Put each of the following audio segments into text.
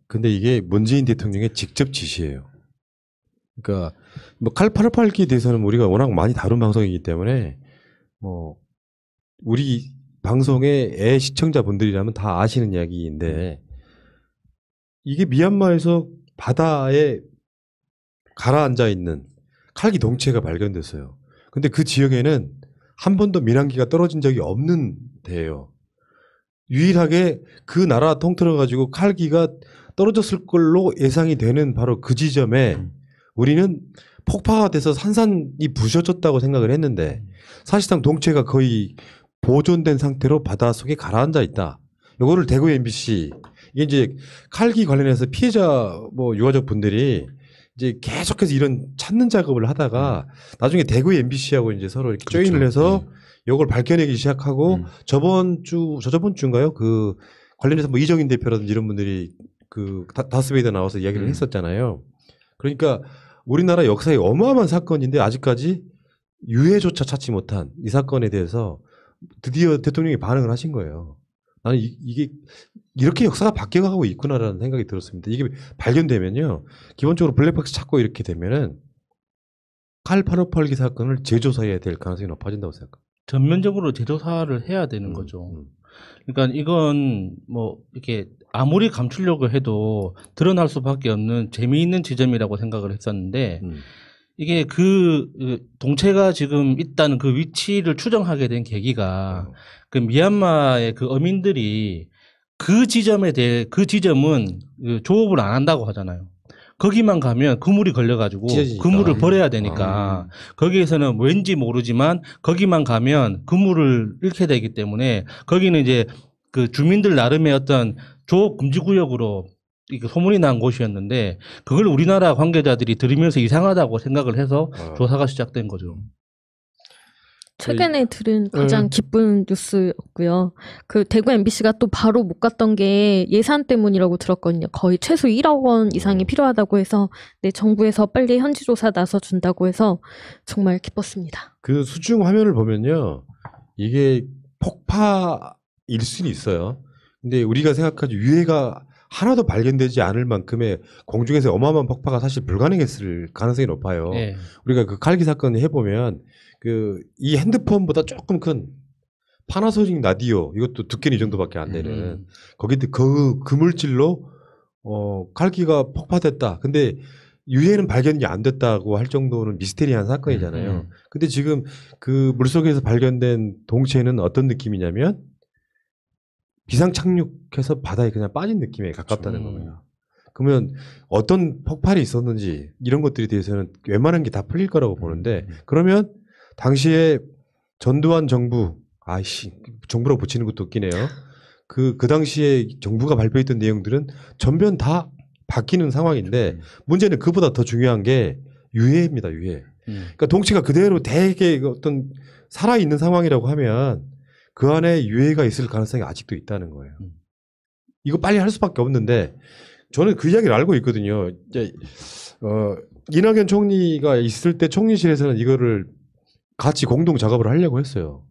근데 이게 문재인 대통령의 직접 지시예요. 그러니까 뭐 칼858기에 대해서는 우리가 워낙 많이 다룬 방송이기 때문에 뭐 우리 방송의 애 시청자분들이라면 다 아시는 이야기인데 이게 미얀마에서 바다에 가라앉아 있는 칼기 동체가 발견됐어요. 근데 그 지역에는 한 번도 민항기가 떨어진 적이 없는 데예요. 유일하게 그 나라 통틀어 가지고 칼기가 떨어졌을 걸로 예상이 되는 바로 그 지점에 우리는 폭파가 돼서 산산이 부셔졌다고 생각을 했는데 사실상 동체가 거의 보존된 상태로 바닷속에 가라앉아 있다. 요거를 대구 MBC 이게 이제 칼기 관련해서 피해자 뭐 유가족 분들이 이제 계속해서 이런 찾는 작업을 하다가 나중에 대구 MBC하고 이제 서로 이렇게 그렇죠. 조인을 해서 요걸 밝혀내기 시작하고 저번 주인가요? 그 관련해서 뭐 이정인 대표라든지 이런 분들이 그 다스베이더 나와서 이야기를 했었잖아요. 그러니까 우리나라 역사의 어마어마한 사건인데 아직까지 유해조차 찾지 못한 이 사건에 대해서 드디어 대통령이 반응을 하신 거예요. 나는 이게 이렇게 역사가 바뀌어가고 있구나라는 생각이 들었습니다. 이게 발견되면요. 기본적으로 블랙박스 찾고 이렇게 되면은 칼858기 사건을 재조사해야 될 가능성이 높아진다고 생각합니다. 전면적으로 재조사를 해야 되는 거죠. 그러니까 이건 뭐 이렇게 아무리 감추려고 해도 드러날 수밖에 없는 재미있는 지점이라고 생각을 했었는데 이게 그 동체가 지금 있다는 그 위치를 추정하게 된 계기가 그 미얀마의 그 어민들이 그 지점에 대해 그 지점은 조업을 안 한다고 하잖아요. 거기만 가면 그물이 걸려가지고 찢어지니까. 그물을 버려야 되니까 거기에서는 왠지 모르지만 거기만 가면 그물을 잃게 되기 때문에 거기는 이제 그 주민들 나름의 어떤 조업 금지 구역으로 이렇게 소문이 난 곳이었는데 그걸 우리나라 관계자들이 들으면서 이상하다고 생각을 해서 조사가 시작된 거죠. 최근에 들은 가장 기쁜 뉴스였고요. 그 대구 MBC가 또 바로 못 갔던 게 예산 때문이라고 들었거든요. 거의 최소 1억 원 이상이 필요하다고 해서 네, 정부에서 빨리 현지 조사 나서 준다고 해서 정말 기뻤습니다. 그 수중 화면을 보면요. 이게 폭파일 수는 있어요. 근데 우리가 생각하지 유해가 하나도 발견되지 않을 만큼의 공중에서 어마어마한 폭파가 사실 불가능했을 가능성이 높아요. 네. 우리가 그 칼기 사건 해보면 그 이 핸드폰보다 조금 큰 파나소닉 라디오 이것도 두께는 이 정도밖에 안 되는 거기 그 물질로 칼기가 폭파됐다. 근데 유해는 발견이 안 됐다고 할 정도는 미스테리한 사건이잖아요. 근데 지금 그 물속에서 발견된 동체는 어떤 느낌이냐면 비상 착륙해서 바다에 그냥 빠진 느낌에 가깝다는 겁니다. 그러면 어떤 폭발이 있었는지 이런 것들에 대해서는 웬만한 게 다 풀릴 거라고 보는데 그러면 당시에 전두환 정부 정부라고 붙이는 것도 웃기네요. 그 당시에 정부가 발표했던 내용들은 전면 다 바뀌는 상황인데 문제는 그보다 더 중요한 게 유해입니다. 유해. 그러니까 동체가 그대로 되게 어떤 살아있는 상황이라고 하면 그 안에 유해가 있을 가능성이 아직도 있다는 거예요. 이거 빨리 할 수밖에 없는데 저는 그 이야기를 알고 있거든요. 이제 이낙연 총리가 있을 때 총리실에서는 이거를 같이 공동 작업을 하려고 했어요.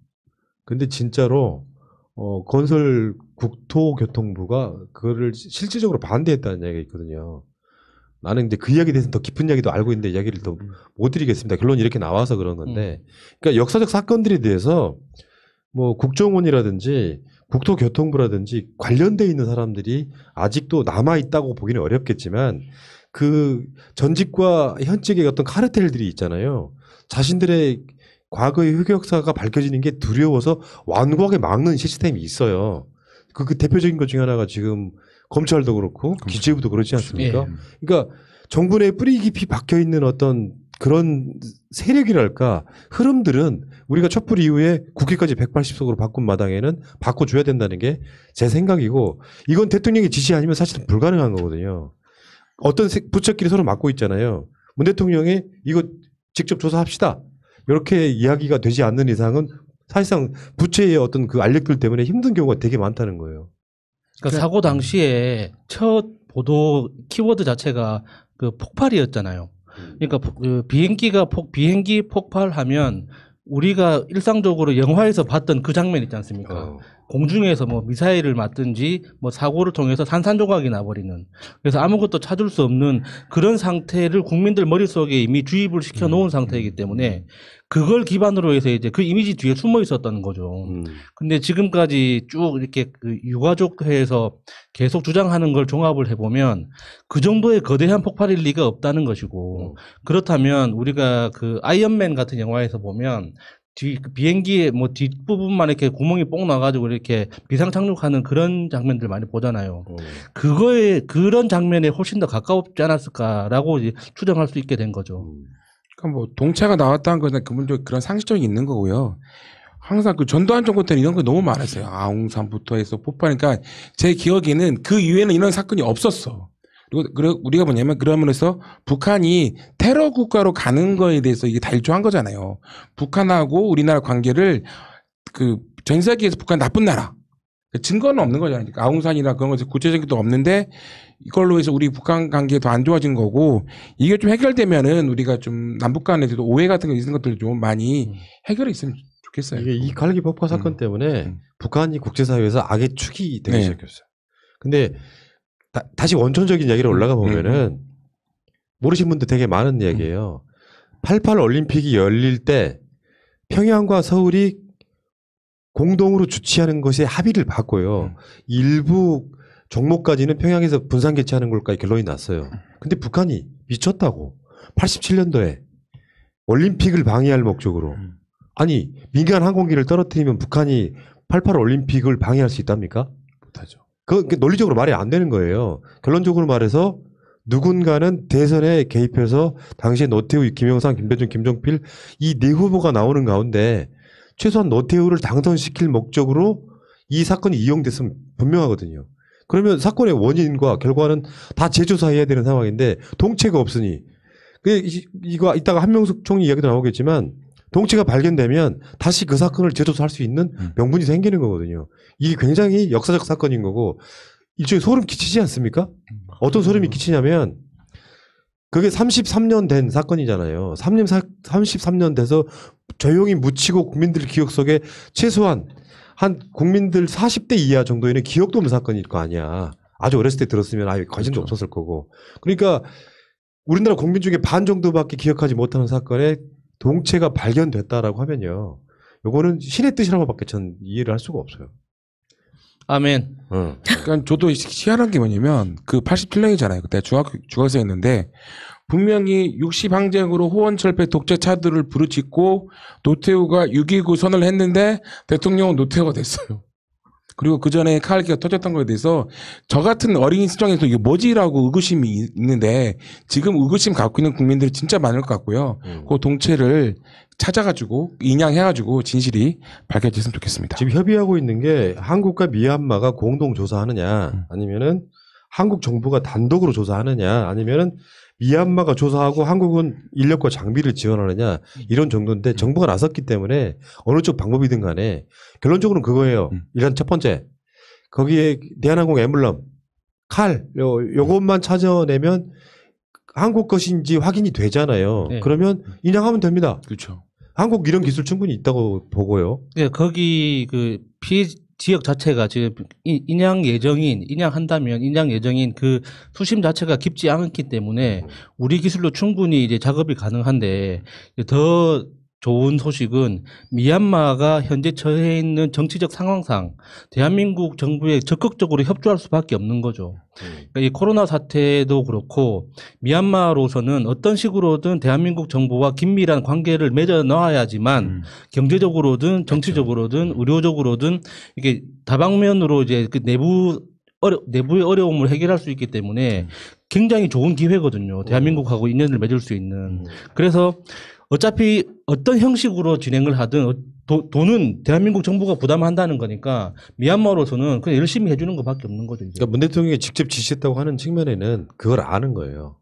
근데 진짜로 건설 국토교통부가 그거를 실질적으로 반대했다는 이야기가 있거든요. 나는 이제 그 이야기에 대해서 더 깊은 이야기도 알고 있는데 이야기를 더 못 드리겠습니다. 결론이 이렇게 나와서 그런 건데 그러니까 역사적 사건들에 대해서 뭐 국정원이라든지 국토교통부라든지 관련돼 있는 사람들이 아직도 남아 있다고 보기는 어렵겠지만 그 전직과 현직의 어떤 카르텔들이 있잖아요. 자신들의 과거의 흑역사가 밝혀지는 게 두려워서 완고하게 막는 시스템이 있어요. 그 대표적인 것 중에 하나가 지금 검찰도 그렇고 기재부도 그렇지 않습니까? 그러니까 정부 내 뿌리 깊이 박혀 있는 어떤 그런 세력이랄까 흐름들은 우리가 촛불 이후에 국회까지 180석으로 바꾼 마당에는 바꿔줘야 된다는 게 제 생각이고 이건 대통령의 지시 아니면 사실은 불가능한 거거든요. 어떤 부처끼리 서로 맡고 있잖아요. 문 대통령이 이거 직접 조사합시다. 이렇게 이야기가 되지 않는 이상은 사실상 부처의 어떤 그 알력들 때문에 힘든 경우가 되게 많다는 거예요. 그러니까 사고 당시에 첫 보도 키워드 자체가 그 폭발이었잖아요. 그러니까 그 비행기 폭발하면 우리가 일상적으로 영화에서 봤던 그 장면 있지 않습니까? 공중에서 뭐 미사일을 맞든지 뭐 사고를 통해서 산산조각이 나버리는, 그래서 아무것도 찾을 수 없는 그런 상태를 국민들 머릿속에 이미 주입을 시켜 놓은 상태이기 때문에 그걸 기반으로 해서 이제 그 이미지 뒤에 숨어 있었다는 거죠. 근데 지금까지 쭉 이렇게 그 유가족회에서 계속 주장하는 걸 종합을 해보면 그 정도의 거대한 폭발일 리가 없다는 것이고, 그렇다면 우리가 그 아이언맨 같은 영화에서 보면 그 비행기의 뭐 뒷부분만 이렇게 구멍이 뽕 나가지고 이렇게 비상 착륙하는 그런 장면들 많이 보잖아요. 그런 장면에 훨씬 더 가까웠지 않았을까라고 이제 추정할 수 있게 된 거죠. 그러니까 뭐 동체가 나왔다는 거는 기본적으로 그런 상식적이 있는 거고요. 항상 그 전두환 정부 때는 이런 거 너무 많았어요. 아웅산부터 해서 폭발하니까 제 기억에는 그 이후에는 이런 사건이 없었어. 그리고 우리가 뭐냐면 그러면서 북한이 테러 국가로 가는 거에 대해서 이게 다 일조한 거잖아요. 북한하고 우리나라 관계를 그 전 세계에서 북한 나쁜 나라. 증거는 없는 거잖아요. 그러니까 아웅산이나 그런 것에 구체적인 게 없는데 이걸로 해서 우리 북한 관계 더 안 좋아진 거고, 이게 좀 해결되면은 우리가 좀 남북 간에서도 오해 같은 거 있는 것들 좀 많이 해결해 있으면 좋겠어요. 이게 이 칼기 폭파 사건 때문에 북한이 국제사회에서 악의 축이 되기 시작했어요. 근데 다시 원천적인 이야기로 올라가 보면은 모르시는 분들 되게 많은 이야기예요. 88 올림픽이 열릴 때 평양과 서울이 공동으로 주최하는 것에 합의를 봤고요. 일부 종목까지는 평양에서 분산 개최하는 걸까지 결론이 났어요. 근데 북한이 미쳤다고 87년도에 올림픽을 방해할 목적으로, 아니 민간 항공기를 떨어뜨리면 북한이 88 올림픽을 방해할 수 있답니까? 못하죠. 그 논리적으로 말이 안 되는 거예요. 결론적으로 말해서 누군가는 대선에 개입해서 당시에 노태우, 김영삼, 김대중, 김종필 이 네 후보가 나오는 가운데 최소한 노태우를 당선시킬 목적으로 이 사건이 이용됐으면 분명하거든요. 그러면 사건의 원인과 결과는 다 재조사해야 되는 상황인데 동체가 없으니, 이거 이따가 한명숙 총리 이야기도 나오겠지만 동체가 발견되면 다시 그 사건을 재조사할 수 있는 명분이 생기는 거거든요. 이게 굉장히 역사적 사건인 거고 일종의 소름 끼치지 않습니까? 어떤 소름이 끼치냐면 그게 33년 된 사건이잖아요. 33년 돼서 조용히 묻히고 국민들 기억 속에 최소한 한 국민들 40대 이하 정도에는 기억도 없는 사건일 거 아니야. 아주 어렸을 때 들었으면 아예 관심도 그렇죠. 없었을 거고. 그러니까 우리나라 국민 중에 반 정도밖에 기억하지 못하는 사건에 동체가 발견됐다라고 하면요. 요거는 신의 뜻이라고밖에 전 이해를 할 수가 없어요. 아멘. 그러니까 저도 희한한 게 뭐냐면 그 87년이잖아요. 그때 중학생이었는데 분명히 60항쟁으로 호원철폐 독재차들을 부르짖고 노태우가 6.29 선언을 했는데 대통령은 노태우가 됐어요. 그리고 그 전에 칼기가 터졌던 거에 대해서 저 같은 어린이 수정에서 이게 뭐지라고 의구심이 있는데 지금 의구심 갖고 있는 국민들이 진짜 많을 것 같고요. 그 동체를 찾아가지고 인양해가지고 진실이 밝혀졌으면 좋겠습니다. 지금 협의하고 있는 게 한국과 미얀마가 공동 조사하느냐, 아니면은 한국 정부가 단독으로 조사하느냐, 아니면은 미얀마가 조사하고 한국은 인력과 장비를 지원하느냐, 이런 정도인데 정부가 나섰기 때문에 어느 쪽 방법이든 간에 결론적으로는 그거예요. 일단 첫 번째, 거기에 대한항공 엠블럼, 칼, 요것만 찾아내면 한국 것인지 확인이 되잖아요. 네. 그러면 인양하면 됩니다. 그렇죠. 한국 이런 기술 충분히 있다고 보고요. 네, 거기 그 피해 지역 자체가 지금 인양한다면 인양 예정인 그 수심 자체가 깊지 않기 때문에 우리 기술로 충분히 이제 작업이 가능한데, 더 좋은 소식은 미얀마가 현재 처해 있는 정치적 상황상 대한민국 정부에 적극적으로 협조할 수밖에 없는 거죠. 그러니까 이 코로나 사태도 그렇고 미얀마로서는 어떤 식으로든 대한민국 정부와 긴밀한 관계를 맺어 놔야지만 경제적으로든 정치적으로든 의료적으로든 이게 다방면으로 이제 그 내부의 어려움을 해결할 수 있기 때문에 굉장히 좋은 기회거든요. 대한민국하고 인연을 맺을 수 있는. 그래서 어차피 어떤 형식으로 진행을 하든 돈은 대한민국 정부가 부담한다는 거니까 미얀마로서는 그냥 열심히 해주는 것밖에 없는 거죠. 이제. 그러니까 문 대통령이 직접 지시했다고 하는 측면에는 그걸 아는 거예요.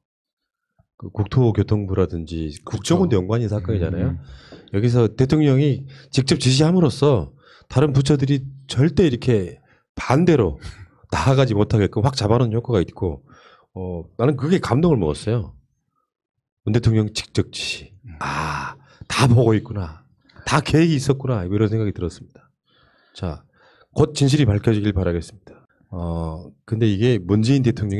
그 국토교통부라든지 국정원도 연관인 사건이잖아요. 여기서 대통령이 직접 지시함으로써 다른 부처들이 절대 이렇게 반대로 나아가지 못하게끔 확 잡아놓은 효과가 있고, 나는 그게 감동을 먹었어요. 문 대통령 직접 지시. 다 보고 있구나. 다 계획이 있었구나. 이런 생각이 들었습니다. 자, 곧 진실이 밝혀지길 바라겠습니다. 근데 이게 문재인 대통령이